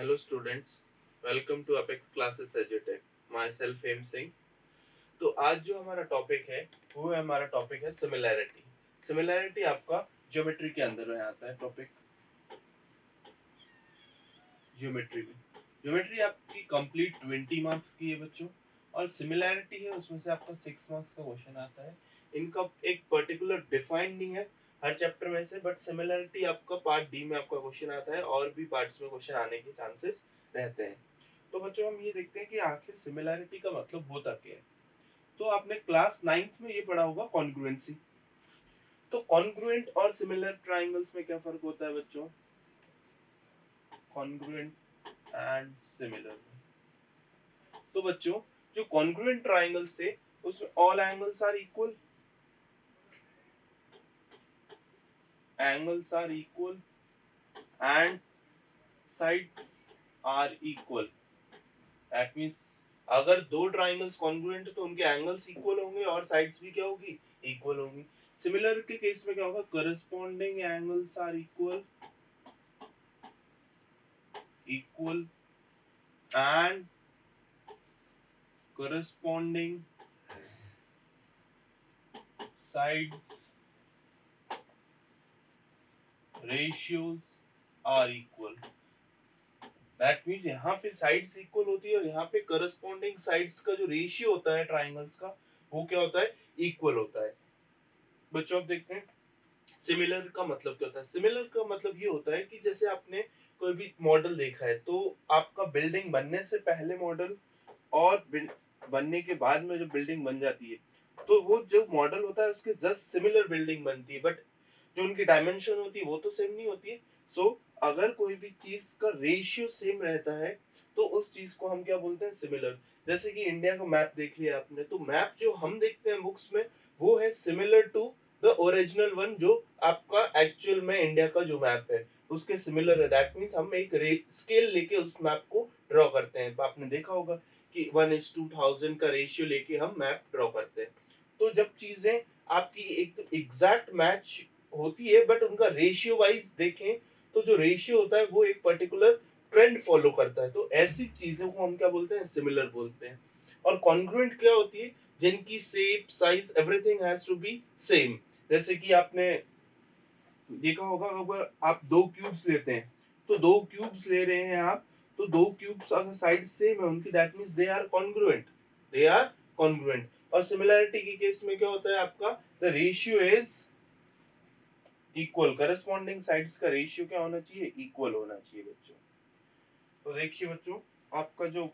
Hello students, welcome to Apex Classes Edutech. Myself Hem Singh. तो आज जो हमारा टॉपिक है वो हमारा टॉपिक है सिमिलैरिटी। सिमिलैरिटी आपका ज्योमेट्री के अंदर में आता है टॉपिक। ज्योमेट्री में ज्योमेट्री आपकी कंप्लीट 20 मार्क्स की है बच्चों, और सिमिलैरिटी है उसमें से आपका 6 मार्क्स का क्वेश्चन आता है। इनका एक पर्टिकुलर डिफाइन नहीं है हर चैप्टर में से, बट सिमिलैरिटी आपका पार्ट डी में आपका क्वेश्चन आता है और भी पार्ट्स में क्वेश्चन आने के चांसेस रहते हैं। तो बच्चों हम ये देखते हैं कि आखिर सिमिलैरिटी का मतलब होता क्या है। तो आपने क्लास 9th में ये पढ़ा होगा कॉन्ग्रुएंसी। तो कॉन्ग्रुएंट और सिमिलर ट्राइंगल्स में क्या फर्क होता है बच्चों? Congruent and similar. तो बच्चों जो कॉन्ग्रुएंट ट्राइंगल्स थे उसमें all angles are equal, angles are equal and sides are equal. That means अगर दो ट्राइंगल्स कॉन्ग्रुएंट है तो उनके एंगल्स इक्वल होंगे और साइड्स भी क्या होगी? इक्वल होंगी। सिमिलर के केस में क्या होगा? Corresponding angles are equal and corresponding sides ratios are equal। That means यहाँ पे साइड्स इक्वल होती है और यहाँ पे करस्पॉन्डिंग साइड्स का जो रेशियो होता है ट्राइंगल्स का वो क्या होता है? इक्वल होता है। बच्चों आप देखते हैं सिमिलर का मतलब क्या होता है। सिमिलर का मतलब ये होता है कि जैसे आपने कोई भी मॉडल देखा है तो आपका बिल्डिंग बनने से पहले मॉडल और बनने के बाद में जो बिल्डिंग बन जाती है तो वो जो मॉडल होता है उसके जस्ट सिमिलर बिल्डिंग बनती है, बट जो उनकी डायमेंशन होती है वो तो सेम नहीं होती है। सो अगर कोई भी चीज का रेशियो सेम रहता है तो उस चीज को हम क्या बोलते हैं? सिमिलर। जैसे कि इंडिया का मैप देख लिया आपने, तो मैप जो हम देखते हैं बुक्स में वो है similar to the original one, जो आपका एक्चुअल में इंडिया का जो मैप है उसके सिमिलर है। दैट मीन्स हम एक स्केल लेके उस मैप को ड्रॉ करते हैं। तो आपने देखा होगा कि 1:2000 का रेशियो लेके हम मैप ड्रॉ करते हैं। तो जब चीजें आपकी एक एग्जैक्ट मैच होती है बट उनका रेशियो वाइज देखें तो जो रेशियो होता है वो एक पर्टिकुलर ट्रेंड फॉलो करता है, तो ऐसी चीजों को हम क्या बोलते हैं? सिमिलर बोलते हैं। और कॉन्ग्रुएंट क्या होती है? जिनकी shape size everything has to be same. जैसे कि आपने देखा होगा अगर आप दो क्यूब्स लेते हैं तो दो क्यूब्स ले रहे हैं आप, तो दो क्यूब्स अगर साइड सेम है उनकी, that means they are congruent. They are congruent. और सिमिलैरिटी के केस में क्या होता है आपका? The ratio is equal. Corresponding sides का रेशियो क्या होना चाहिए? इक्वल होना चाहिए बच्चों। तो देखिए बच्चों आपका जो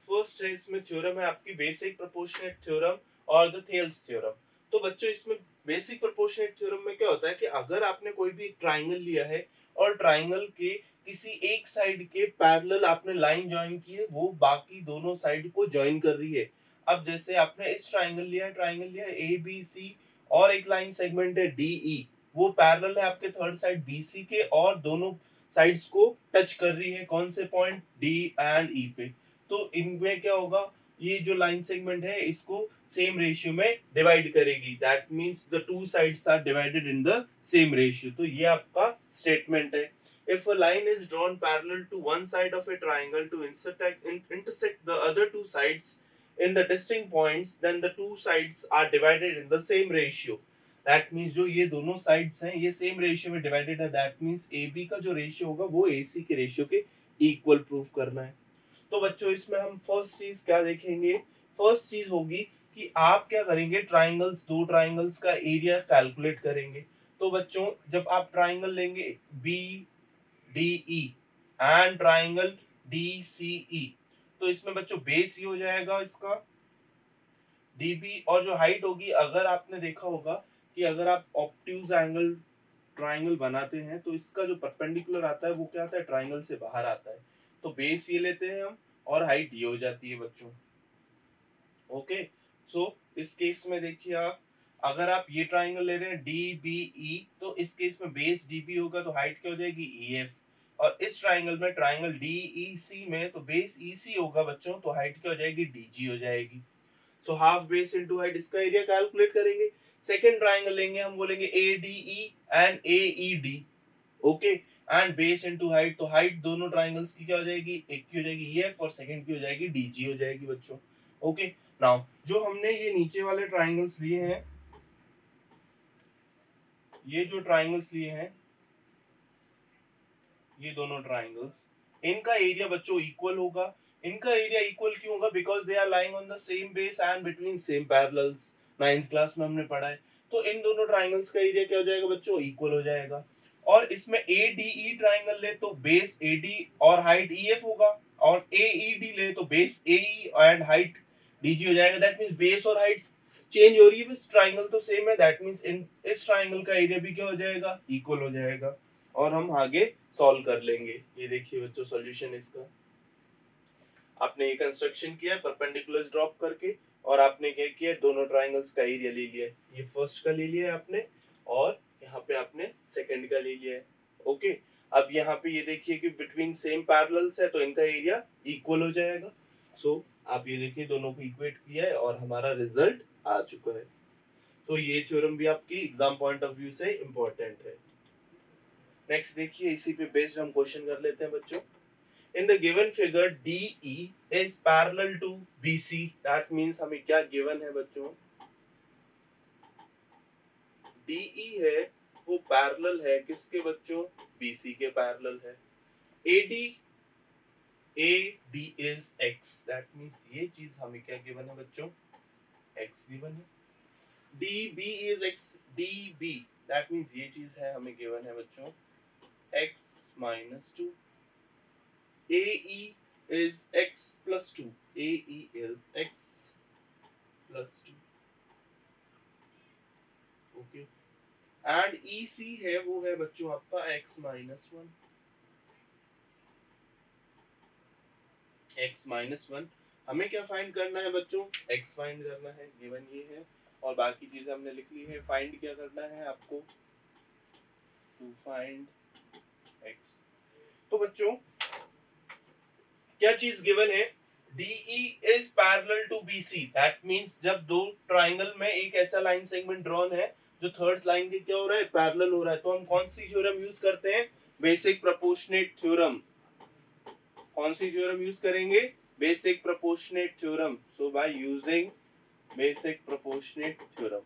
फर्स्ट है इसमें थ्योरम है आपकी बेसिक प्रोपोर्शनेट थ्योरम और द थेल्स थ्योरम। तो बच्चों इसमें बेसिक प्रोपोर्शनेट थ्योरम में क्या होता है कि अगर आपने कोई भी ट्राइंगल लिया है और ट्राइंगल के किसी एक साइड के पैरेलल आपने लाइन ज्वाइन की है, वो बाकी दोनों साइड को ज्वाइन कर रही है। अब जैसे आपने इस ट्राइंगल लिया है ए बी सी और एक लाइन सेगमेंट है डी ई, वो पैरेलल है आपके थर्ड साइड बी सी के और दोनों साइड्स को टच कर रही है कौन से पॉइंट? डी एंड ई पे। तो इनमें क्या होगा? ये जो लाइन सेगमेंट है इसको सेम रेशियो में डिवाइड करेगी। That means the two sides are divided in the same ratio. तो ये आपका स्टेटमेंट है। If a line is drawn parallel to one side of a triangle to intersect the other two sides in the distinct points, then the two sides are divided in the same ratio. That means जो ये दोनों sides हैं ये same ratio में divided है। That means AB का जो ratio होगा वो AC के ratio के equal proof करना है। तो बच्चों इसमें हम फर्स्ट चीज क्या देखेंगे? फर्स्ट चीज होगी कि आप क्या करेंगे? ट्राइंगल्स, दो ट्राइंगल्स का एरिया कैलकुलेट करेंगे। तो बच्चों जब आप ट्राइंगल लेंगे B D E and triangle D C E, तो इसमें बच्चों बेस ही हो जाएगा इसका डीबी, और जो हाइट होगी, अगर आपने देखा होगा कि अगर आप ऑब्ट्यूज एंगल ट्राइंगल बनाते हैं तो इसका जो परपेंडिकुलर आता है वो क्या आता है? ट्राइंगल से बाहर आता है। तो बेस ये लेते हैं हम और हाइट ये हो जाती है बच्चों। ओके, सो इस केस में देखिए आप, अगर आप ये ट्राइंगल ले रहे हैं डी बी ई, तो इस केस में बेस डी बी होगा तो हाइट क्या हो जाएगी? E F. और इस ट्राइंगल में ट्राइंगल डी ई सी में तो बेस ई सी होगा बच्चों, तो हाइट क्या हो जाएगी? डी जी हो जाएगी। So half base into height, इसका एरिया कैलकुलेट करेंगे। सेकंड ट्राइंगल लेंगे हम, बोलेंगे A D E and A E D. Okay, and base into height, तो हाइट दोनों ट्राइंगल्स की क्या हो जाएगी, एक की हो जाएगी EF और सेकंड की हो जाएगी DG हो जाएगी बच्चों। ओके, नाउ जो हमने ये नीचे वाले ट्राइंगल्स लिए हैं, ये जो ट्राइंगल्स लिए हैं, ये दोनों ट्राइंगल्स, इनका एरिया बच्चों इक्वल होगा। इनका एरिया इक्वल क्यों होगा, because they are lying on the same base and between same parallels, 9th class में हमने पढ़ा है। तो इन दोनों ट्राइंगल्स का एरिया क्या हो जाएगा बच्चों, इक्वल हो जाएगा। और इसमें ADE ट्राइंगल ले तो बेस AD और हाइट EF होगा, और AED ले तो base AE and height DG हो जाएगा। दैट मींस बेस और हाइट चेंज हो रही है, बस ट्राइंगल तो सेम है। दैट मींस इन इस ट्राइंगल का एरिया भी क्या हो जाएगा, इक्वल हो जाएगा। और हम आगे सॉल्व कर लेंगे। ये देखिए बच्चों सॉल्यूशन इसका, आपने ये कंस्ट्रक्शन किया परपेंडिकुलर ड्रॉप करके, और आपने क्या किया, दोनों ट्राइंगल्स का एरिया ले लिया है। ये फर्स्ट का ले लिया है आपने, और यहाँ पे आपने सेकंड का ले लिया है। ओके, अब यहाँ पे ये देखिए कि बिटवीन सेम पैरेलल्स है, तो इनका एरिया इक्वल हो जाएगा। सो आप ये देखिए दोनों को इक्वेट किया है और हमारा रिजल्ट आ चुका है। तो ये थ्योरम भी आपकी एग्जाम पॉइंट ऑफ व्यू से इम्पोर्टेंट है। नेक्स्ट देखिए, इसी पे बेस्ड हम क्वेश्चन कर लेते हैं बच्चों। In the given figure DE is parallel to BC, that means हमें क्या given है बच्चों, DE है वो parallel है किसके बच्चों, BC के parallel है। AD is X, that means ये चीज हमें क्या given है बच्चों, X given है। DB is X, DB that means ये चीज है हमें given है बच्चों X minus 2। AE is X plus 2, AE is X plus 2, okay, and EC है वो है बच्चों आपका X minus 1, X minus 1। हमें क्या फाइंड करना है बच्चों, X फाइंड करना है, गिवन ये है, और बाकी चीजें हमने लिख ली है। फाइंड क्या करना है आपको, टू फाइंड X। तो बच्चों क्या चीज गिवन है, DE is parallel to BC, that means जब दो ट्राइंगल में एक ऐसा लाइन सेगमेंट ड्रॉन है जो थर्ड लाइन के क्या हो रहा है, पैरेलल हो रहा है, तो हम कौन सी थ्योरम यूज करते हैं, बेसिक प्रोपोर्शनेट थ्योरम। कौन सी थ्योरम यूज करेंगे, basic proportionate theorem. So by using basic proportionate theorem.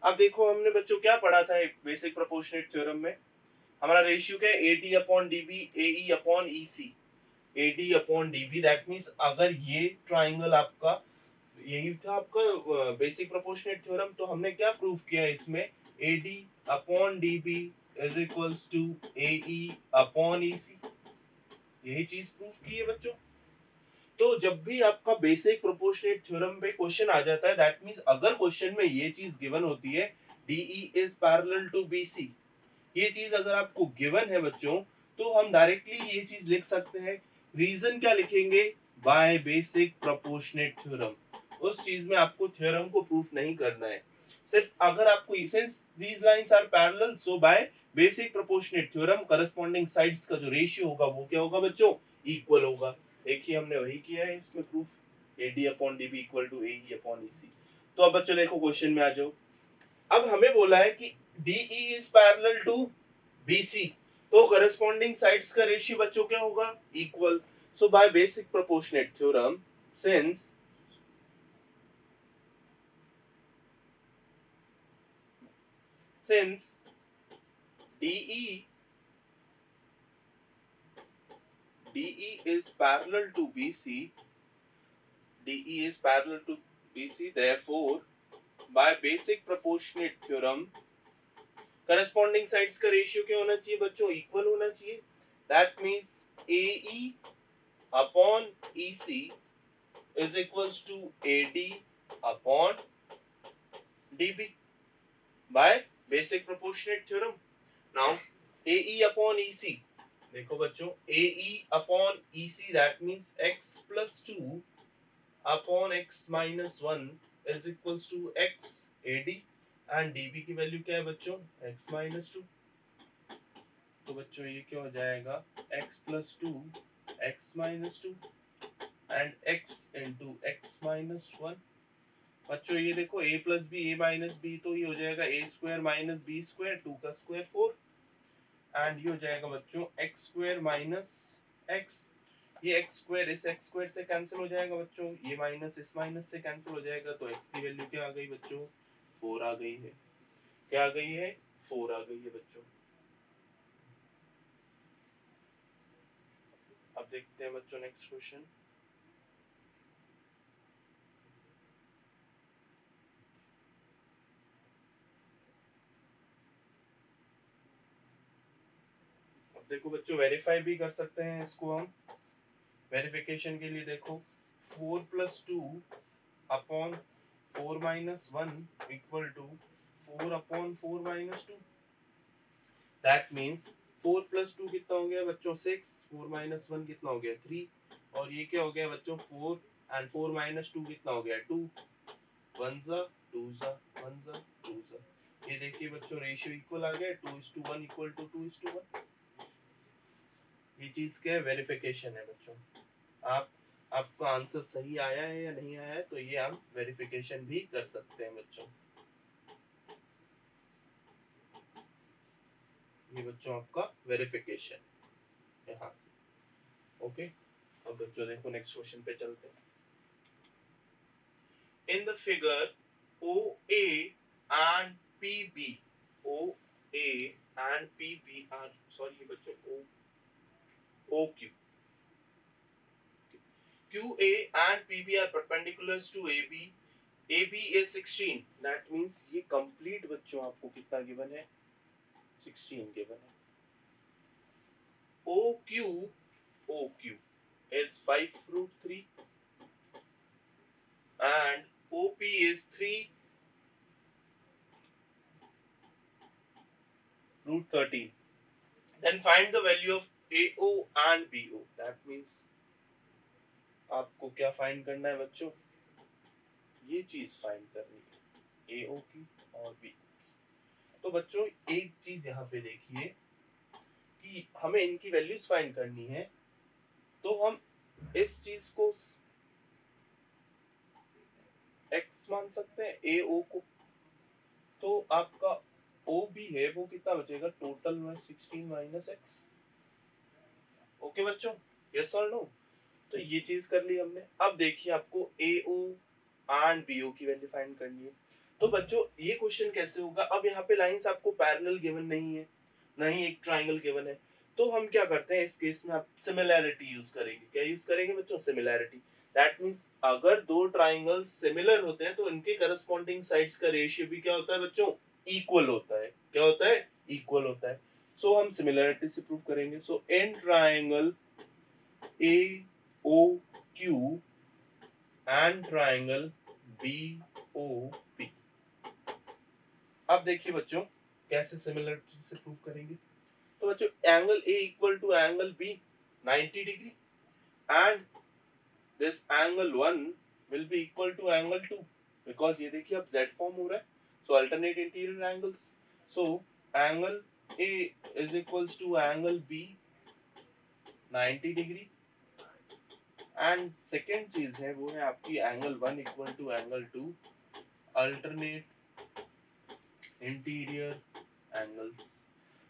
अब देखो हमने बच्चों क्या पढ़ा था बेसिक प्रोपोर्शनेट थ्योरम में, हमारा रेशियो क्या है, AD upon DB, AE upon EC। AD upon DB, that means अगर ये ट्राइंगल आपका, यही था आपका बेसिक प्रोपोर्शनेट थ्योरम, तो हमने क्या प्रूफ किया है इसमें, AD upon DB is equals to AE upon EC, यही चीज प्रूफ की है बच्चों। तो जब भी आपका बेसिक प्रोपोर्शनेट थ्योरम पे क्वेश्चन आ जाता है, दैट मींस अगर क्वेश्चन में ये चीज गिवन होती है, DE is parallel to BC, ये चीज अगर आपको गिवन है बच्चों, तो हम डायरेक्टली ये चीज लिख सकते हैं। रीजन क्या लिखेंगे, बाय बेसिक प्रोपोर्शनेट थ्योरम। उस चीज में आपको थ्योरम को प्रूफ नहीं करना है, सिर्फ अगर आपको since these lines are parallel, so by basic proportionate theorem corresponding sides का जो रेशियो होगा वो क्या होगा बच्चों, इक्वल होगा। देखिए हमने वही किया है इसमें proof, AD upon DB equal to AE upon EC। तो अब बच्चों देखो क्वेश्चन में आ जाओ। अब हमें बोला है कि DE is parallel to BC, तो करस्पॉन्डिंग साइड्स का रेशियो बच्चों क्या होगा, equal. So by basic proportionate theorem, since DE is parallel to BC, DE is parallel to BC, therefore by basic proportionate theorem corresponding sides का ratio क्या होना चाहिए बच्चों, इक्वल होना चाहिए। That means AE upon EC is equals to AD upon DB by basic proportionate theorem. Now AE upon EC, देखो बच्चों AE upon EC that means X plus 2 upon X minus 1 is equals to X AD, and DB की value क्या है बच्चों, X minus 2। तो बच्चों ये क्या हो जाएगा, X plus 2 X minus 2 and X into X minus 1। बच्चों ये देखो A plus B A minus B, तो ये हो जाएगा A square minus B square, 2 का स्क्वायर 4, एंड ये हो जाएगा बच्चों एक्स स्क्वायर माइनस एक्स, ये एक्स स्क्वायर इस एक्स स्क्वायर से कैंसिल हो जाएगा बच्चों, ये माइनस इस माइनस से कैंसिल हो जाएगा, तो एक्स की वैल्यू क्या आ गई बच्चों, 4 आ गई है। क्या आ गई है, 4 आ गई है बच्चों। अब देखते हैं बच्चों नेक्स्ट क्वेश्चन। अब देखो बच्चों वेरीफाई भी कर सकते हैं इसको हम, वेरिफिकेशन के लिए देखो 4 plus 2 upon 4 minus 1 equal to 4 upon 4 minus 2, that means 4 plus 2 कितना हो गया बच्चों 6, 4 माइनस 1 कितना हो गया 3, और ये क्या हो गया बच्चों 4 एंड 4 माइनस 2 कितना हो गया 2, 1 जा 2 जा 1 जा 2 जा, ये देखिए बच्चों रेशियो इक्वल आ गया 2:1 इक्वल टू 2:1। ये चीज क्या है, वेरिफिकेशन है बच्चों। आप आपका आंसर सही आया है या नहीं आया है, तो ये हम वेरिफिकेशन भी कर सकते हैं बच्चों। ये बच्चों आपका वेरिफिकेशन यहाँ से, ओके। अब बच्चों देखो नेक्स्ट क्वेश्चन पे चलते हैं। In the figure OA and PB, OA and PB are, sorry बच्चों OQ, QA and PB are perpendiculars to AB, AB is 16, that means ये कंप्लीट बच्चों आपको कितना गिवन है, 16 गिवन है। OQ is 5√3 and OP is 3√13. Then find the value of AO and BO. That means आपको क्या find करना है बच्चों, ये चीज फाइंड करनी है, AO की और BO की। तो बच्चों एक चीज यहाँ पे देखिए कि हमें इनकी वैल्यूज फाइंड करनी है, तो हम इस चीज को x मान सकते हैं AO को, तो आपका OB है वो कितना बचेगा, टोटल में 16 माइनस एक्स। ओके बच्चों, यस और नो, तो ये चीज कर ली हमने। अब देखिए आपको AO एंड BO की वैल्यू फाइंड करनी है। तो बच्चों ये क्वेश्चन कैसे होगा, अब यहाँ पे लाइंस आपको पैरेलल गिवन नहीं है, नहीं एक ट्राइंगल गिवन है, तो हम क्या करते हैं इस केस में, आप सिमिलैरिटी यूज करेंगे। क्या यूज करेंगे बच्चों, सिमिलैरिटी। दैट मींस अगर दो ट्राइंगल्स सिमिलर होते हैं तो इनके करस्पॉन्डिंग साइड्स का रेशियो भी क्या होता है बच्चों, इक्वल होता है। क्या होता है, इक्वल होता है। सो हम सिमिलैरिटी से प्रूव करेंगे। So in triangle AOQ and triangle BOP, अब देखिए बच्चों कैसे सिमिलरिटी से प्रूव करेंगे। तो बच्चों angle A equal to angle B 90 degree and this angle 1 will be equal to angle 2, because ये देखिए अब Z फॉर्म हो रहा है, so alternate interior angles. So angle A is equals to angle B 90 degree and second चीज है वो है आपकी angle 1 equal to angle 2 alternate interior angles.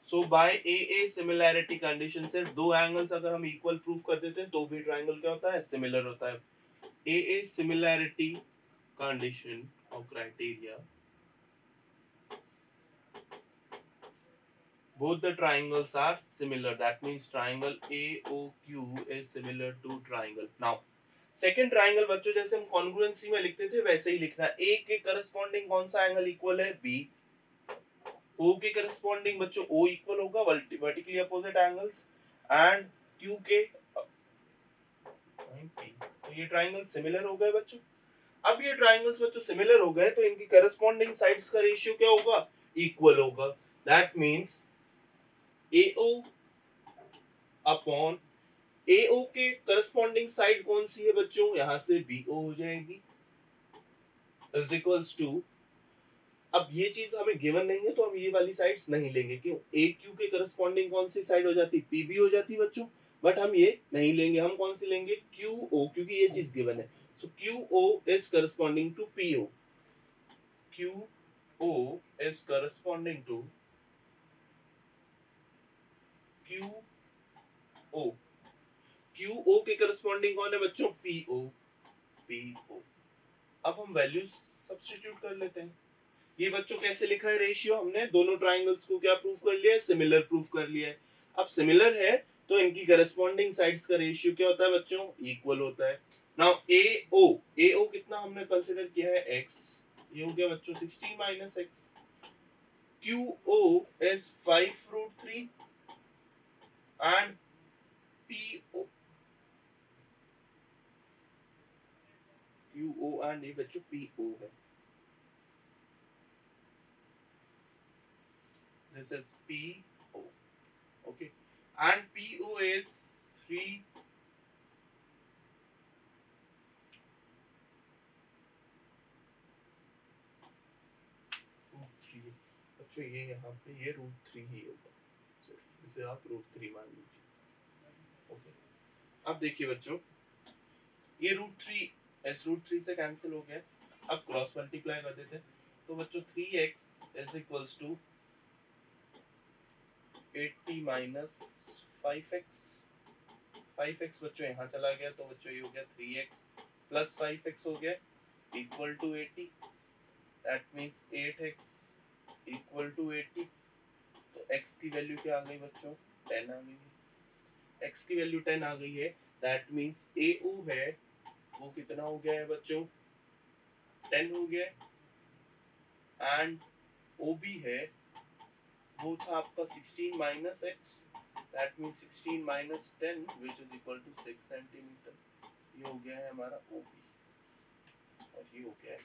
So by AA similarity condition, सिर्फ दो एंगल्स अगर हम इक्वल प्रूफ कर देते हैं तो भी ट्राइंगल क्या होता है, सिमिलर होता है। AA सिमिलैरिटी कंडीशन और criteria, both the triangles are similar, that means triangle AOQ is similar to triangle. Now second triangle बच्चों जैसे हम कॉन्ग्रुएंसी में लिखते थे वैसे ही लिखना है। A के करस्पॉन्डिंग कौन सा एंगल इक्वल है, B। O के करस्पॉन्डिंग बच्चों O इक्वल होगा vertically opposite angles and Q के तो ये ट्राइंगल सिमिलर हो गए बच्चों। अब ये ट्राइंगल्स बच्चों सिमिलर हो गए तो इनकी करस्पॉन्डिंग साइड्स का रेशियो क्या होगा, इक्वल होगा। That means AO upon AO के करस्पॉन्डिंग साइड कौन सी है बच्चों, यहां से BO हो जाएगी इज इक्वल्स टू, अब ये चीज हमें गिवन नहीं है तो हम ये वाली साइड्स नहीं लेंगे। क्यों, AQ के करस्पॉन्डिंग कौन सी साइड हो जाती, PB हो जाती बच्चों, बट हम ये नहीं लेंगे। हम कौन सी लेंगे, QO, क्योंकि ये चीज गिवन है। So QO is corresponding to PO, QO is corresponding to Q O, Q O के करस्पॉन्डिंग कौन है बच्चों? P O, P O. अब हम वैल्यूज सब्स्टिट्यूट कर लेते हैं। ये बच्चों कैसे लिखा है रेशियो? हमने दोनों ट्राइंगल्स को क्या प्रूफ कर लिया है? सिमिलर प्रूफ कर लिया है। अब सिमिलर है तो इनकी करस्पॉन्डिंग साइड्स का रेशियो क्या होता है बच्चों? इक्वल होता है। नाउ ए ओ कितना हमने कंसीडर किया है? x। ये हो गया बच्चों 16 minus x। Q O is 5√3 and P O, Q O and ये बच्चों पी ओ है। This is PO. Okay. And PO is 3. बच्चों ये यहाँ पे ये √3 ही होगा, सिर्फ इसे आप √3 मान लीजिए। ओके। अब देखिए बच्चों, ये √3 इस √3 से कैंसिल हो गया। अब क्रॉस मल्टीप्लाई कर देते हैं तो बच्चों 3x is equals to 80 minus 5x। 5x बच्चों यहाँ चला गया तो बच्चों ये हो गया 3x प्लस 5x हो गया equal to 80। That means 8x equal to 80। तो x की वैल्यू क्या आ गई बच्चों? 10 आ गई है। x की वैल्यू 10 आ गई है। दैट मीन्स AO है वो कितना हो गया है बच्चों? 10 हो गया। एंड OB है वो था आपका 16 minus x। That means 16 minus 10 which is equal to 6 centimetre. ये हो गया है हमारा OB और ये हो गया है।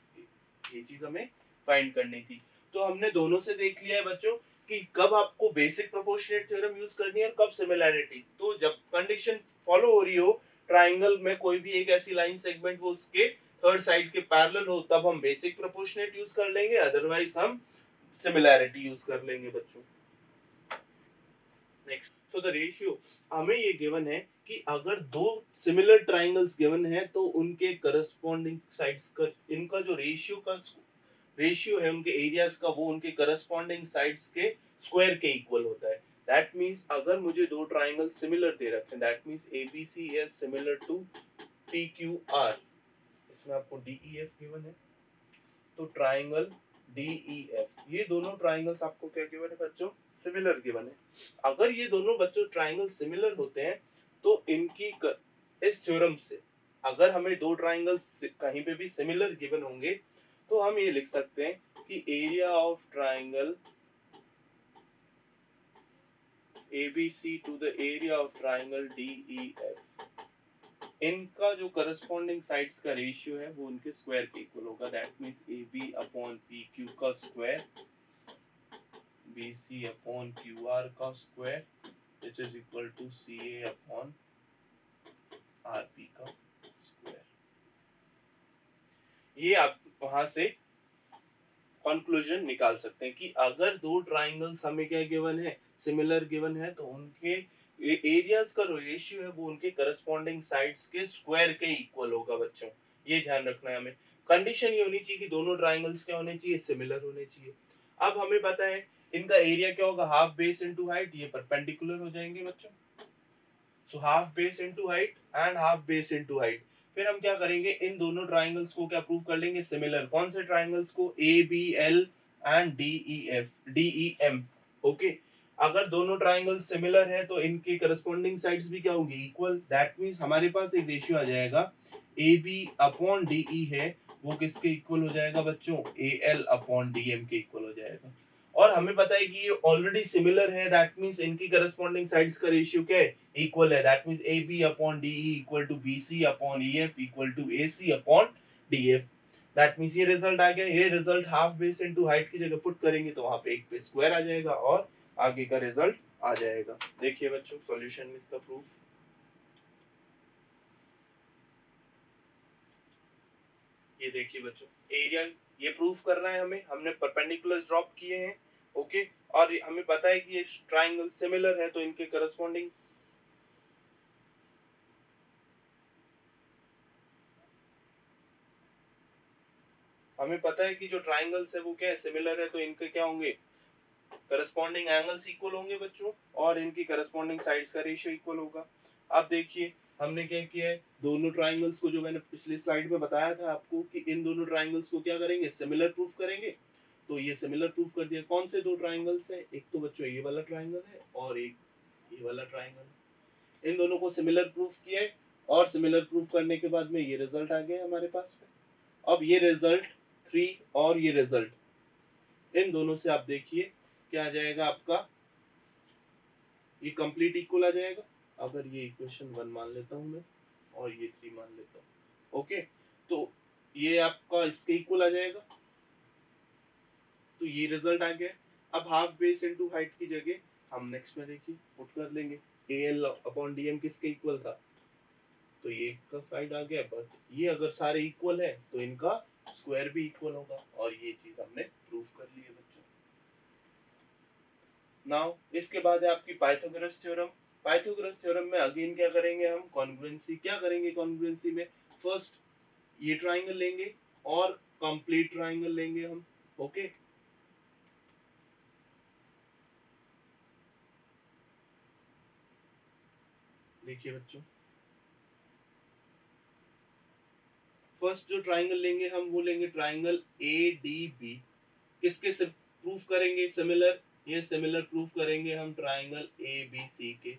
ये चीज हमें फाइंड करनी थी। तो हमने दोनों से देख लिया है बच्चों कि कब आपको बेसिक प्रोपोर्शनेट थ्योरम यूज करनी है और कब सिमिलैरिटी। तो जब कंडीशन फॉलो हो रही हो ट्राइंगल में कोई भी एक ऐसी लाइन सेगमेंट वो उसके थर्ड साइड के पैरेलल हो तब हम बेसिक प्रोपोर्शनेट यूज कर लेंगे, अदरवाइज हम सिमिलैरिटी यूज कर लेंगे बच्चों। नेक्स्ट, सो द रेशियो हमें ये गिवन है कि अगर दो सिमिलर ट्राइंगल्स गिवन है तो उनके करस्पॉन्डिंग साइड्स का इनका जो रेशियो है उनके एरियाज का वो उनके करस्पॉन्डिंग साइड्स के स्क्वायर के इक्वल होता है। दैट मींस अगर मुझे दो ट्राइंगल सिमिलर दे रखे हैं, that means ABC is similar to PQR। इसमें आपको DEF गिवन है तो ट्राइंगल DEF, ये दोनों ट्राइंगल्स आपको क्या गिवन है बच्चों? सिमिलर गिवन है। अगर ये दोनों बच्चों ट्राइंगल सिमिलर होते हैं तो इनकी इस थ्योरम से अगर हमें दो ट्राइंगल्स कहीं पे भी सिमिलर गिवन होंगे तो हम ये लिख सकते हैं कि area of triangle ABC to the area of triangle DEF, इनका जो करस्पॉन्डिंग साइड्स का रेशियो है वो उनके स्क्वायर के इक्वल होगा। That means AB upon PQ का स्क्वायर BC अपॉन QR का square which is equal to CA upon RP का स्क्वायर। ये आप वहां से कंक्लूजन निकाल सकते हैं कि अगर दो ट्राइंगल्स हमें क्या गिवन है? सिमिलर गिवन है तो उनके एरियाज का रेशियो है वो उनके करस्पॉन्डिंग साइड्स के स्क्वायर के इक्वल होगा बच्चों। ये ध्यान रखना है हमें। कंडीशन ये होनी चाहिए कि दोनों ट्राइंगल्स क्या होने चाहिए? सिमिलर होने चाहिए। अब हमें पता है इनका एरिया क्या होगा? Half base into height. ये परपेंडिकुलर हो जाएंगे बच्चों। So half base into height and half base into height. फिर हम क्या करेंगे? इन दोनों ट्राइंगल्स को क्या प्रूव कर लेंगे? सिमिलर। कौन से ट्राइंगल्स को? ABL and DEM। ओके। अगर दोनों ट्राइंगल्स सिमिलर है तो इनके करस्पॉन्डिंग साइड्स भी क्या होंगी? इक्वल। दैट मींस हमारे पास एक रेशियो आ जाएगा AB अपॉन DE है वो किसके इक्वल हो जाएगा बच्चों? AL अपॉन DM के इक्वल हो जाएगा। और हमें पता है कि ये ऑलरेडी सिमिलर है, दैट मींस इनकी करस्पॉन्डिंग साइड्स का रेशियो क्या है? इक्वल है। That means AB upon DE equal to BC upon EF equal to AC upon DF। That means ये रिजल्ट आ गया। ये result half base into height की जगह पुट करेंगे तो वहां पे एक पे स्क्वायर आ जाएगा और आगे का रिजल्ट आ जाएगा। देखिए बच्चों सॉल्यूशन में इसका प्रूफ, ये देखिए बच्चों एरिया ये प्रूफ करना है हमें। हमने परपेंडिकुलर्स ड्रॉप किए हैं। ओके। और हमें पता है कि ये ट्राइंगल सिमिलर है तो इनके करस्पॉन्डिंग हमें पता है कि जो ट्राइंगल्स है वो क्या है? सिमिलर है तो इनके क्या होंगे? करस्पॉन्डिंग एंगल्स इक्वल होंगे बच्चों और इनकी करस्पॉन्डिंग साइड्स का रेशियो इक्वल होगा। अब देखिए हमने क्या किया है, दोनों ट्राइंगल्स को जो मैंने पिछली स्लाइड में बताया था आपको कि इन दोनों ट्राइंगल्स को क्या करेंगे, सिमिलर प्रूफ करेंगे। तो ये सिमिलर प्रूफ कर दिया। कौन से दो ट्राइंगल्स है, एक तो बच्चों ये वाला ट्राइंगल है और एक ये वाला ट्राइंगल है। इन दोनों को सिमिलर प्रूफ किया है और सिमिलर प्रूफ करने के बाद में ये रिजल्ट आ गया हमारे पास में। अब ये रिजल्ट 3 और ये रिजल्ट, इन दोनों से आप देखिए क्या आ जाएगा आपका, ये कंप्लीट इक्वल आ जाएगा। अगर ये इक्वेशन 1 मान लेता हूं मैं और ये 3 मान लेता हूं, ओके, तो ये आपका इसके इक्वल आ जाएगा। तो ये रिजल्ट आ गया। अब हाफ बेस इनटू हाइट की जगह हम नेक्स्ट में देखिए पुट कर लेंगे, AL अपॉन DM किसके इक्वल था, तो ये का साइड आ गया। बट ये अगर सारे इक्वल है तो इनका स्क्वायर भी इक्वल होगा और ये चीज हमने प्रूफ कर ली है बच्चों। नाउ इसके बाद है आपकी पाइथागोरस थ्योरम। पाइथागोरस थ्योरम में अगेन क्या करेंगे हम, कॉन्ग्रुएंसी। क्या करेंगे कॉन्ग्रुएंसी में, फर्स्ट ये ट्राइंगल लेंगे और कंप्लीट ट्राइंगल लेंगे हम, ओके। देखिए बच्चों, फर्स्ट जो ट्राइंगल लेंगे हम वो लेंगे ट्राइंगल ADB। किसके से प्रूफ करेंगे सिमिलर, ये सिमिलर प्रूफ करेंगे हम ट्राइंगल ABC के,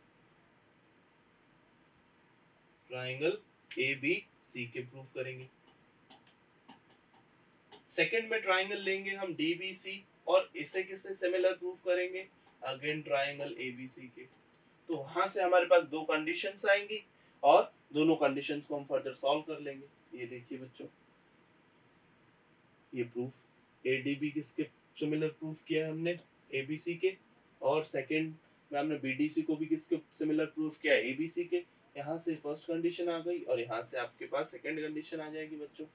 ट्राइंगल ABC के प्रूफ करेंगे। सेकंड में ट्राइंगल लेंगे हम DBC और इसे किससे सिमिलर प्रूफ करेंगे, अगेन ट्राइंगल ABC के। तो वहां से हमारे पास दो कंडीशंस आएंगी और दोनों कंडीशंस को हम फर्दर सॉल्व कर लेंगे। ये देखिए बच्चों, ये प्रूफ ADB किसके सिमिलर प्रूफ किया है हमने, ABC के, और सेकंड में हमने BDC को भी किसके सिमिलर प्रूफ किया है, ABC के। यहाँ से फर्स्ट कंडीशन आ गई और यहाँ से आपके पास सेकंड कंडीशन आ जाएगी बच्चों।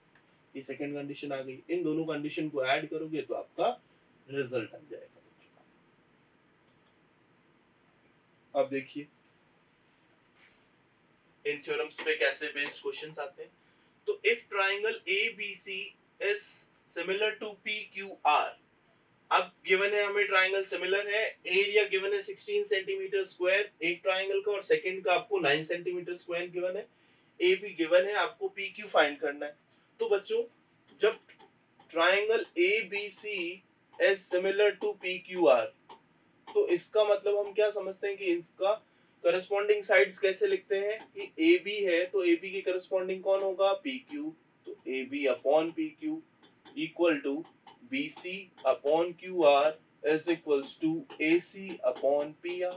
ये सेकंड कंडीशन आ गई, इन दोनों कंडीशन को ऐड करोगे तो आपका रिजल्ट आ जाएगा बच्चों। अब देखिए इन थ्योरम्स पे कैसे बेस्ड क्वेश्चंस आते हैं। तो if triangle ABC is similar to PQR, अब गिवन है हमें ट्राइंगल सिमिलर है, एरिया गिवन है 16 सेंटीमीटर स्क्वायर एक ट्राइंगल का और सेकंड का आपको 9 सेंटीमीटर स्क्वायर गिवन है, AB गिवन है, आपको PQ फाइंड करना है। तो बच्चों जब triangle ABC is similar to PQR, तो इसका मतलब हम क्या समझते हैं कि इसका करस्पॉन्डिंग साइड्स कैसे लिखते हैं कि AB है तो AB की करस्पॉन्डिंग कौन होगा, PQ। तो AB upon PQ equal to BC upon QR is equals to AC upon PR।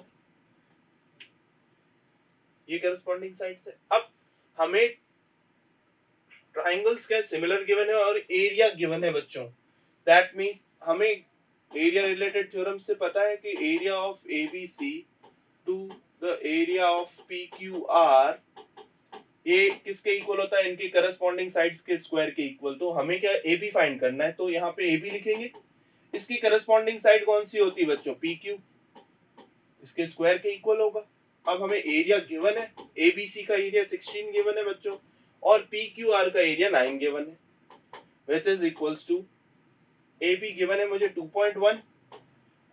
ये करस्पॉन्डिंग साइड्स है। अब हमें ट्राइंगल्स का सिमिलर गिवन है और एरिया गिवन है बच्चों, दैट मींस हमें एरिया रिलेटेड थ्योरम से पता है कि area of ABC to the area of PQR ये किसके इक्वल होता है, इनके करस्पॉन्डिंग साइड्स के स्क्वायर के इक्वल। तो हमें क्या AB फाइंड करना है, तो यहाँ पे AB लिखेंगे। इसकी करस्पॉन्डिंग साइड कौन सी होती है बच्चों, PQ, इसके स्क्वायर के इक्वल होगा। अब हमें एरिया गिवन है, ABC का एरिया 16 गिवन है बच्चों और PQR का एरिया 9 गिवन है, which is equals to AB given है मुझे 2.1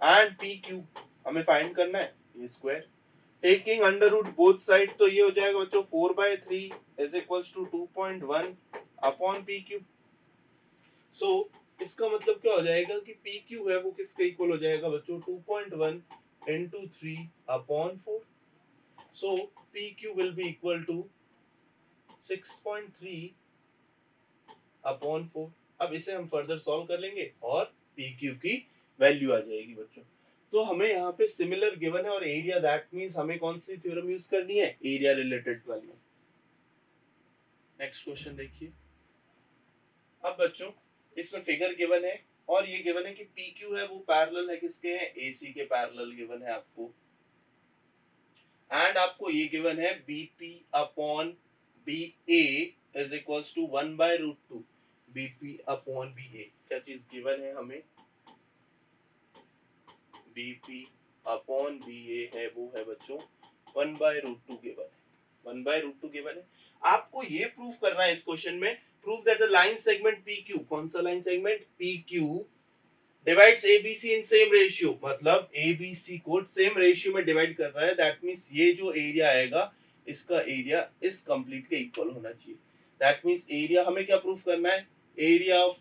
एंड PQ हमें फाइंड करना है ये square. Taking under root both side, तो ये हो जाएगा बच्चों 4/3 is equals to 2.1 upon PQ। So इसका मतलब क्या हो जाएगा कि PQ है वो किसके इक्वल हो जाएगा बच्चों, 2.1 into 3 upon 4। So PQ will be equal to 6.3 upon 4। अब इसे हम फर्दर सॉल्व कर लेंगे और PQ की वैल्यू आ जाएगी बच्चों। तो हमें यहाँ पे सिमिलर गिवन है और एरिया, दैट मींस हमें कौन सी थ्योरम यूज करनी है, एरिया रिलेटेड वाली। नेक्स्ट क्वेश्चन देखिए। अब बच्चों इसमें फिगर गिवन है और ये गिवन है कि PQ है वो पैरेलल है किसके हैं, AC के पैरेलल गिवन है आपको, एंड आपको ये गिवन है BP upon BA is equals to 1/√2 BP upon BA। क्या चीज गिवन है हमें, BP अपॉन BA है वो है बच्चों 1/√2 गिवन है, 1/√2 गिवन है। आपको ये प्रूफ करना है इस क्वेश्चन में, proof that the line segment PQ, कौन सा line segment, PQ divides ABC in same ratio, मतलब एबीसी को सेम रेशियो में डिवाइड कर रहा है, दैट मींस ये जो एरिया आएगा इसका एरिया इस कंप्लीट के इक्वल होना चाहिए। दैट मींस एरिया हमें क्या प्रूफ करना है, area of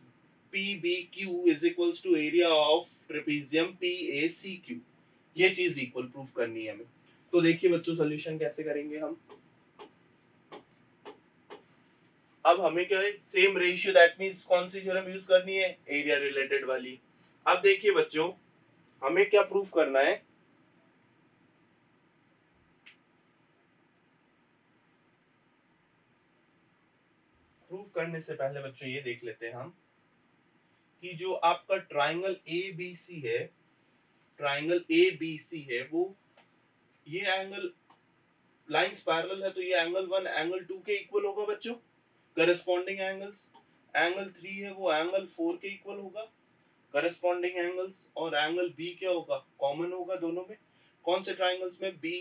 PBQ is equals to area of trapezium PACQ, ये चीज इक्वल प्रूफ करनी है हमें। तो देखिए बच्चों सॉल्यूशन कैसे करेंगे हम। अब हमें क्या है, सेम रेशियो, दैट मींस कौन सी थ्योरम यूज करनी है, एरिया रिलेटेड वाली। अब देखिए बच्चों हमें क्या प्रूफ करना है, प्रूफ करने से पहले बच्चों ये देख लेते हैं हम कि जो आपका ट्राइंगल ABC है, ट्राइंगल ABC है, वो ये एंगल लाइंस पैरेलल है, तो ये एंगल 1 एंगल 2 के इक्वल होगा बच्चों, करस्पॉन्डिंग एंगल्स। एंगल 3 है वो एंगल 4 के इक्वल होगा, करस्पॉन्डिंग एंगल्स। और एंगल B क्या होगा, कॉमन होगा दोनों में। कौन से ट्राइंगल्स में, B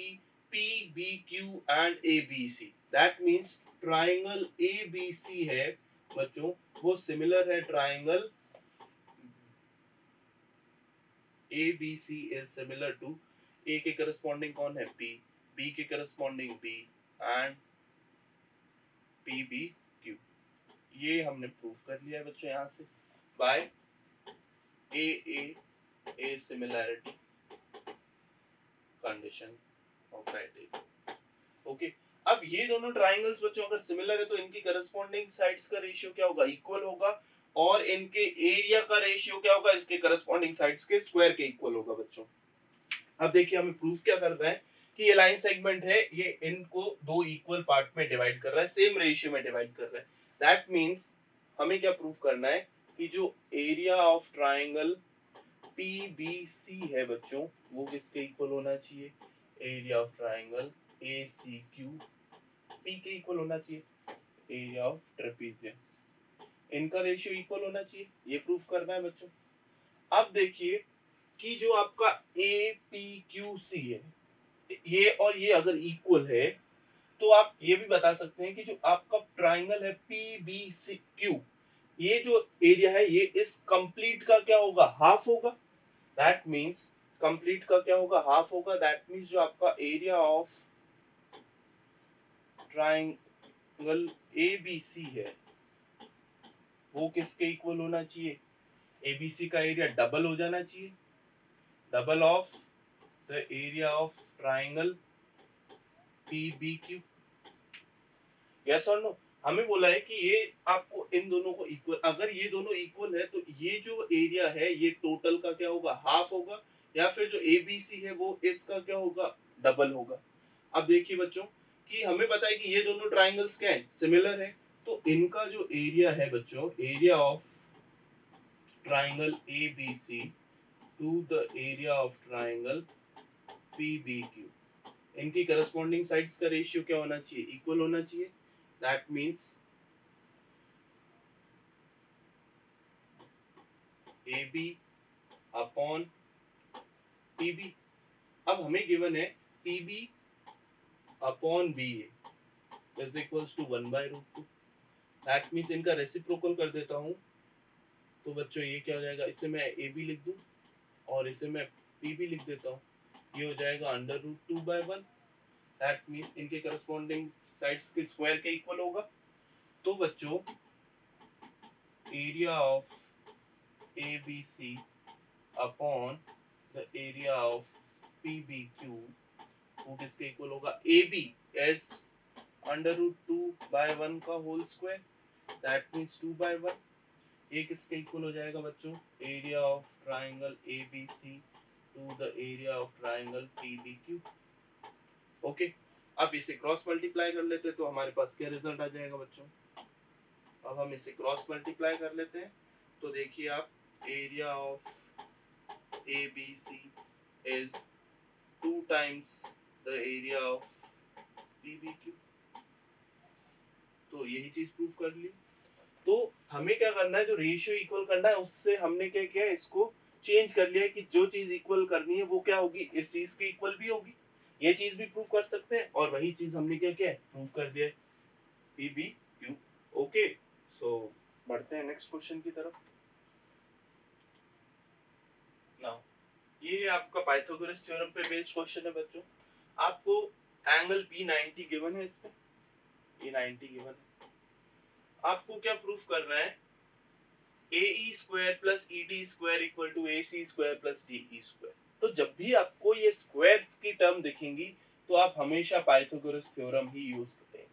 PBQ and ABC। That means triangle ABC है बच्चों, वो सिमिलर है triangle ABC is similar to A के करस्पॉन्डिंग कौन है, B के करस्पॉन्डिंग B एंड PBQ। ये हमने प्रूफ कर लिया है बच्चों यहाँ से by A similarity condition of criteria. Okay, अब ये दोनों ट्राइंगल्स बच्चों अगर सिमिलर है तो इनकी करस्पॉन्डिंग साइड्स का रेशियो क्या होगा, इक्वल होगा। और इनके एरिया का रेशियो क्या होगा, इसके करस्पॉन्डिंग साइड्स के स्क्वायर के इक्वल होगा बच्चों। अब देखिए हमें प्रूफ क्या कर रहा है कि ये लाइन सेगमेंट है, ये इनको दो इक्वल पार्ट में डिवाइड कर रहा है, सेम रेशियो में डिवाइड कर रहा है। दैट मींस हमें क्या प्रूफ करना है कि जो एरिया ऑफ ट्राइंगल PBC है बच्चों, वो किसके इक्वल होना चाहिए, area of triangle ACQ P के इक्वल होना चाहिए, एरिया ऑफ ट्रेपेजियम, इनका रेशियो इक्वल होना चाहिए, ये प्रूफ करना है बच्चों। अब देखिए कि जो आपका APQC है, ये और ये अगर इक्वल है तो आप ये भी बता सकते हैं कि जो आपका ट्राइंगल है PBCQ, ये जो एरिया है ये इस कंप्लीट का क्या होगा, हाफ होगा। दैट मींस कंप्लीट का क्या होगा, हाफ होगा। दैट मींस जो आपका एरिया ऑफ ट्राइंगल ABC है वो किसके इक्वल होना चाहिए, ABC का एरिया डबल हो जाना चाहिए, double of the area of triangle PBQ। Yes और नो, हमें बोला है कि ये आपको इन दोनों को इक्वल, अगर ये दोनों इक्वल है तो ये जो एरिया है ये टोटल का क्या होगा, हाफ होगा, या फिर जो ABC है वो इसका क्या होगा, डबल होगा। अब देखिए बच्चों कि हमें पता है कि ये दोनों ट्राइंगल्स क्या है, सिमिलर है, तो इनका जो एरिया है बच्चों, area of triangle ABC to the area of triangle PBQ, इनकी करस्पॉन्डिंग साइड्स का रेशियो क्या होना चाहिए, इक्वल होना चाहिए। That means AB upon PB। अब हमें गिवन है PB upon BA is equals to 1/√2। That means इनका रेसिप्रोकल कर देता हूँ, तो बच्चों ये क्या हो जाएगा, इसे मैं AB लिख दूं और इसे मैं PB लिख देता हूँ, ये हो जाएगा √2/1। दैट मींस इनके करस्पॉन्डिंग साइड्स के स्क्वायर के इक्वल होगा। तो बच्चों area of ABC upon the area of PBQ वो किसके इक्वल होगा, AB एज √2/1 का होल स्क्वायर। That means 2/1। ये किसके इक्वल हो जाएगा बच्चों, area of triangle ABC to the area of triangle PBQ। Okay, अब इसे क्रॉस मल्टीप्लाई कर लेते हैं तो हमारे पास क्या रिजल्ट आ जाएगा बच्चों। अब हम इसे क्रॉस मल्टीप्लाई कर लेते हैं तो देखिए आप, area of ABC is 2 times the area of PBQ। तो यही चीज प्रूफ कर ली। तो हमें क्या करना है, जो रेशियो इक्वल करना है उससे हमने क्या किया, इसको चेंज कर लिया कि जो चीज इक्वल करनी है वो क्या होगी, इस चीज के इक्वल भी होगी। ये चीज भी प्रूफ कर सकते हैं और वही चीज हमने क्या किया, प्रूफ कर दिया PBQ। ओके, सो बढ़ते हैं नेक्स्ट क्वेश्चन की तरफ। ये है आपका पाइथागोरस थ्योरम पे बेस्ड क्वेश्चन है बच्चों। आपको एंगल B90 गिवन है, इसमें E90 गिवन है। आपको क्या प्रूफ करना है, AE square plus ED square equal to AC square plus DE square. तो जब भी आपको ये स्क्वायर्स की टर्म दिखेंगी तो आप हमेशा पाइथागोरस थ्योरम ही यूज करेंगे।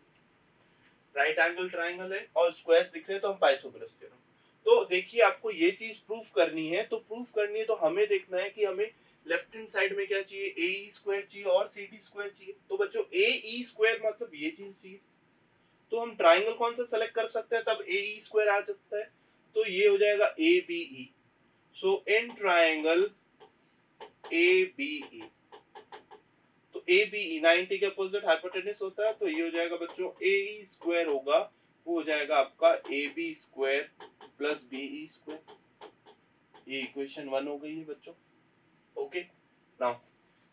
राइट एंगल ट्राइंगल है और स्क्वायर्स दिख रहे हैं तो हम पाइथागोरस थ्योरम। तो देखिए आपको ये चीज प्रूफ करनी है, तो हमें देखना है कि हमें लेफ्ट हैंड साइड में क्या चाहिए, AE स्क्वायर चाहिए और CD स्क्वायर चाहिए। तो बच्चों AE स्क्वायर मतलब ये चीज चाहिए, तो हम ट्राइंगल कौन सा सेलेक्ट कर सकते हैं, तब AE स्क्वायर आ सकता है। तो ये हो जाएगा ABE। So in triangle ABE, तो ABE 90 के अपोजिट हाइपोटेनस होता है, तो ये हो जाएगा बच्चों AE स्क्वायर होगा, वो हो जाएगा आपका AB square plus BE square. ये इक्वेशन 1 हो गई है बच्चों। ओके, नाउ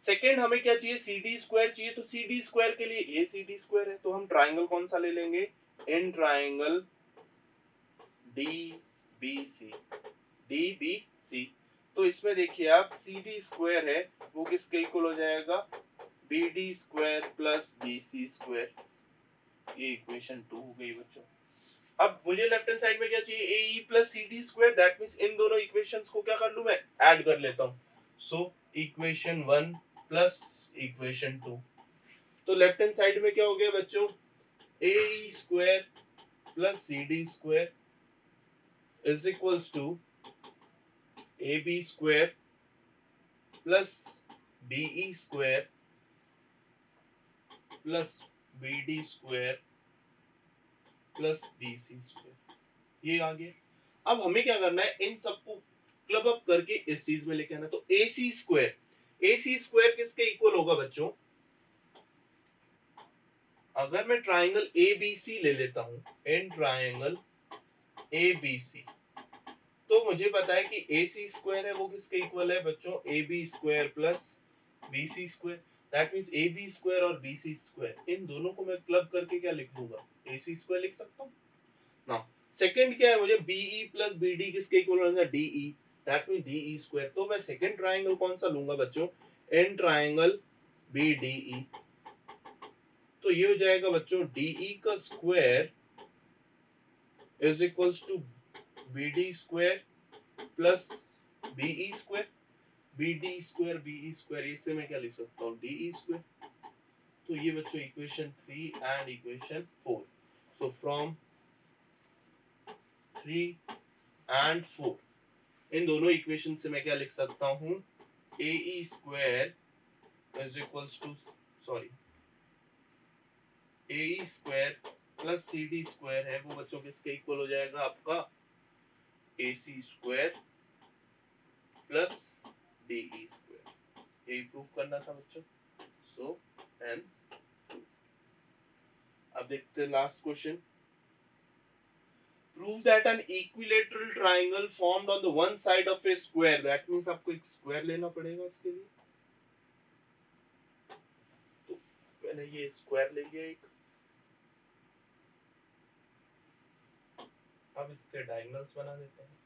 सेकेंड हमें क्या चाहिए, CD स्क्वायर चाहिए। तो CD स्क्वायर के लिए ACD स्क्वायर है, तो हम ट्राइंगल कौन सा ले लेंगे, इन ट्राइंगल DBC। DBC, तो इसमें देखिए आप CD स्क्वायर है वो किसके इक्वल हो जाएगा, BD square plus BC square. ये इक्वेशन 2 हो गई बच्चों। अब मुझे लेफ्ट हैंड साइड में क्या चाहिए, AE plus CD square. That means इन दोनों इक्वेशंस को क्या कर लूं मैं, ऐड कर लेता हूं। So equation 1 plus equation 2। तो लेफ्ट हैंड साइड में क्या हो गया बच्चों, AE square plus CD square is equals to AB square plus BE square plus BD square plus BC square. ये आ गया। अब हमें क्या करना है, इन सबको क्लब अप करके इस चीज में लेके आना। तो AC स्क्वायर किसके इक्वल होगा बच्चों, अगर मैं ट्राइंगल ABC ले लेता हूं, इन ट्राइंगल ABC, तो मुझे पता है कि AC स्क्वायर है वो किसके इक्वल है बच्चों, AB square plus BC square. That means AB square और BC स्क्वायर, इन दोनों को मैं क्लब करके क्या लिख लूंगा, AC स्क्वायर लिख सकता हूं ना। सेकंड क्या है, मुझे BE प्लस BD किसके इक्वल होगा, DE। That means DE square. तो मैं सेकंड ट्राइंगल कौन सा लूंगा बच्चों, इन ट्राइंगल BDE। तो ये हो जाएगा बच्चों DE का square is equals to BD square plus BE square. BD square BE square, इससे मैं क्या लिख सकता हूँ, DE स्क्वायर। तो ये बच्चों equation 3 and equation 4। So from 3 and 4, इन दोनों इक्वेशन से मैं क्या लिख सकता हूँ, AE square is equals to, sorry, AE square plus CD square है वो बच्चों किसके इक्वल हो जाएगा, आपका AC square plus DE square. यही प्रूफ करना था बच्चों। सो हेंस, अब देखते हैं last question. Prove that an equilateral triangle formed on the one side of a square, that means आपको एक स्क्वायर लेना पड़ेगा उसके लिए। तो मैंने ये स्क्वायर ले लिया एक। अब इसके डायगोनल्स बना देते हैं।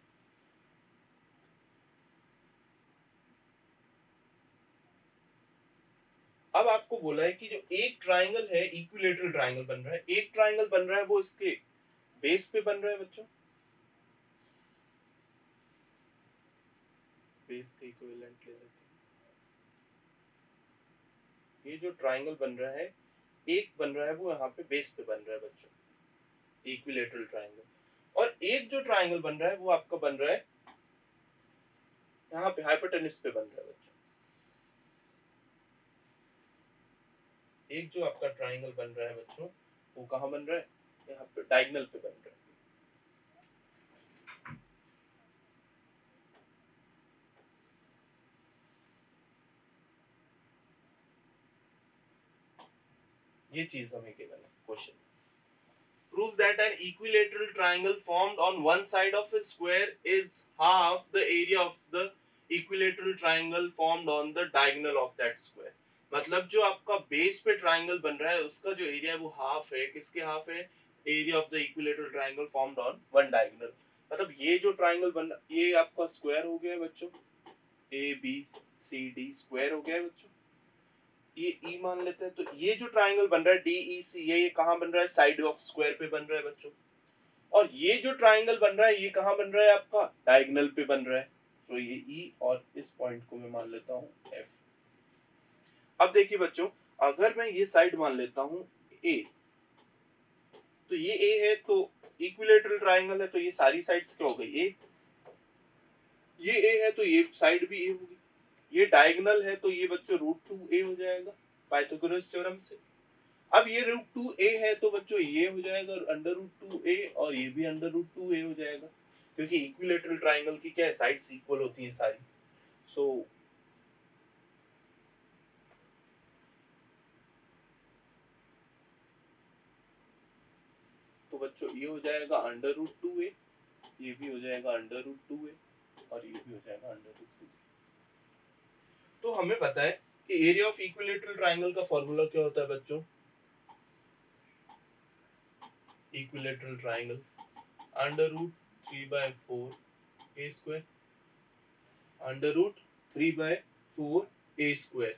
अब आपको बोला है कि जो एक ट्राइंगल है, इक्विलेटरल ट्राइंगल बन रहा है, एक ट्राइंगल बन रहा है वो इसके बेस पे बन रहा है बच्चों, बेस के इक्विवेलेंट ले लेते हैं। ये जो ट्राइंगल बन रहा है, एक बन रहा है वो यहाँ पे बेस पे बन रहा है बच्चों, इक्विलेटरल ट्राइंगल। और एक जो ट्राइंगल बन रहा है वो आपका बन रहा है यहाँ पे हाइपोटेनस पे बन रहा है बच्चों। एक जो आपका ट्राइंगल बन रहा है बच्चों वो कहाँ बन रहा है, यहाँ पे डायगोनल पे बन रहा है। ये चीज हमें गिवन है question. Prove that an equilateral triangle formed on one side of a square is half the area of the equilateral triangle formed on the diagonal of that square। मतलब जो आपका बेस पे ट्राइंगल बन रहा है उसका जो एरिया है वो हाफ है, किसके हाफ है, area of the equilateral triangle formed on one diagonal. मतलब ये जो ट्राइंगल बन, ये आपका स्क्वायर हो गया बच्चों, A B C D square हो गया है बच्चों। ये ई मान लेते हैं। तो ये जो ट्राइंगल बन रहा है डी ई सी, ये कहाँ बन रहा है? साइड ऑफ स्क्वायर पे बन रहा है बच्चों। और ये जो ट्राइंगल बन रहा है ये कहाँ बन रहा है? आपका डायगोनल पे बन रहा है। तो ये ई और इस पॉइंट को मैं मान लेता हूँ एफ। अब देखिए बच्चों, अगर मैं ये साइड मान लेता हूँ ए, तो ये ए है तो इक्विलेटरल ट्राइंगल है, तो ये सारी साइड्स क्या हो गई? ए। ये ए है तो ये साइड भी ए होगी। ये डायगोनल है तो ये बच्चों √2a हो जाएगा पाइथागोरस थ्योरम से। अब ये √2a है तो बच्चों ये हो जाएगा और √2a, और ये भी √2a हो जाएगा, क्योंकि इक्विलेटरल ट्राइंगल की क्या है? साइड्स इक्वल होती हैं सारी। सो तो बच्चों ये हो जाएगा √2a, ये भी हो जाएगा √2a, और ये भी हो जाएगा √2a। तो हमें पता है कि एरिया ऑफ इक्विलेटरल ट्राइंगल का फॉर्मूला क्या होता है बच्चों? Equilateral triangle √3/4a², √3/4a²।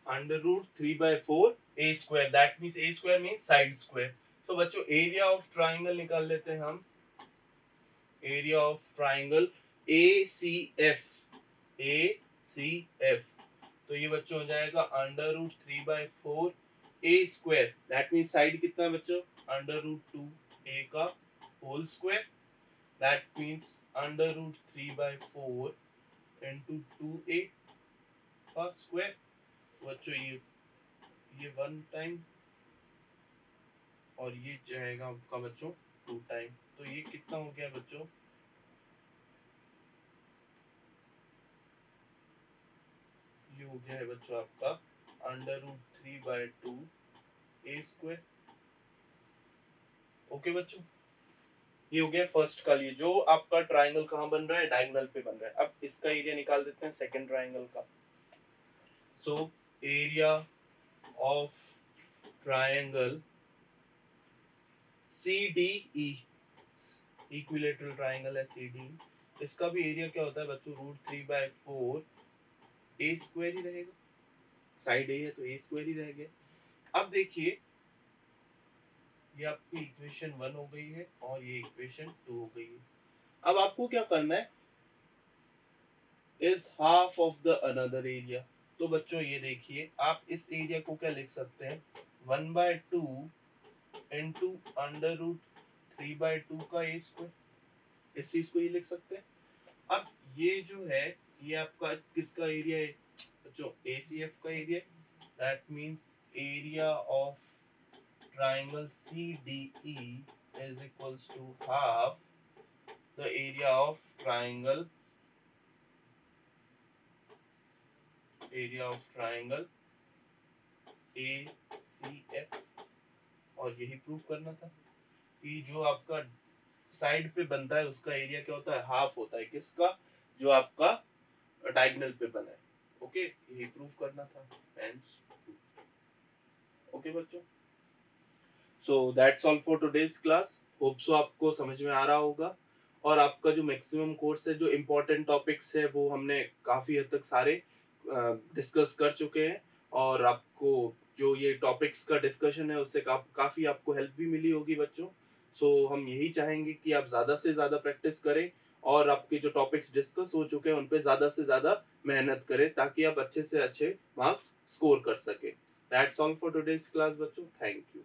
√3/4a², that means a² means side square. तो बच्चों एरिया ऑफ ट्राइंगल निकाल लेते हैं हम। एरिया ऑफ ट्राइंगल ACF, तो ये बच्चों हो जाएगा √3/4a², दैट मींस साइड कितना है बच्चों? √2a का whole square, that means √3/4 into 2a का स्क्वायर। बच्चों ये 1 टाइम, और ये जाएगा आपका बच्चों 2 टाइम। तो ये कितना हो गया बच्चों? ये हो गया है बच्चों आपका √3/2a²। ओके बच्चों, ये हो गया फर्स्ट का लिए, जो आपका ट्राइंगल कहाँ बन रहा है? डायगोनल पे बन रहा है। अब इसका एरिया निकाल देते हैं सेकंड ट्राइंगल का। So area of triangle CDE, equilateral triangle है CDE, इसका भी एरिया क्या होता है बच्चों? √3/4a² ही रहेगा। साइड ए है तो a² ही रह गया। अब देखिए, ये आपकी इक्वेशन 1 हो गई है और ये इक्वेशन 2 हो गई है। अब आपको क्या करना है? Is half of the another area. तो बच्चों ये देखिए, आप इस एरिया को क्या लिख सकते हैं? 1/2 into √3/2 का a²। इस चीज को ये लिख सकते हैं। अब ये जो है ये आपका किसका एरिया है बच्चों? ACF का area. That means area of triangle CDE is equals to half the area of triangle ACF। और यही प्रूफ करना था कि जो आपका साइड पे बनता है उसका एरिया क्या होता है? हाफ होता है। किसका? जो आपका डायगोनल पे बना है। ओके, यही प्रूफ करना था। ओके बच्चों, so that's all for today's class. Hope so आपको समझ में आ रहा होगा, और आपका जो मैक्सिमम कोर्स है, जो इम्पोर्टेंट टॉपिक्स है वो हमने काफ़ी हद तक सारे डिस्कस कर चुके हैं, और आपको जो ये टॉपिक्स का डिस्कशन है उससे काफ़ी आपको हेल्प भी मिली होगी बच्चों। सो हम यही चाहेंगे कि आप ज़्यादा से ज़्यादा प्रैक्टिस करें, और आपके जो टॉपिक्स डिस्कस हो चुके हैं उन पे ज़्यादा से ज़्यादा मेहनत करें, ताकि आप अच्छे से अच्छे मार्क्स स्कोर कर सकें। That's all for today's class बच्चों। Thank you.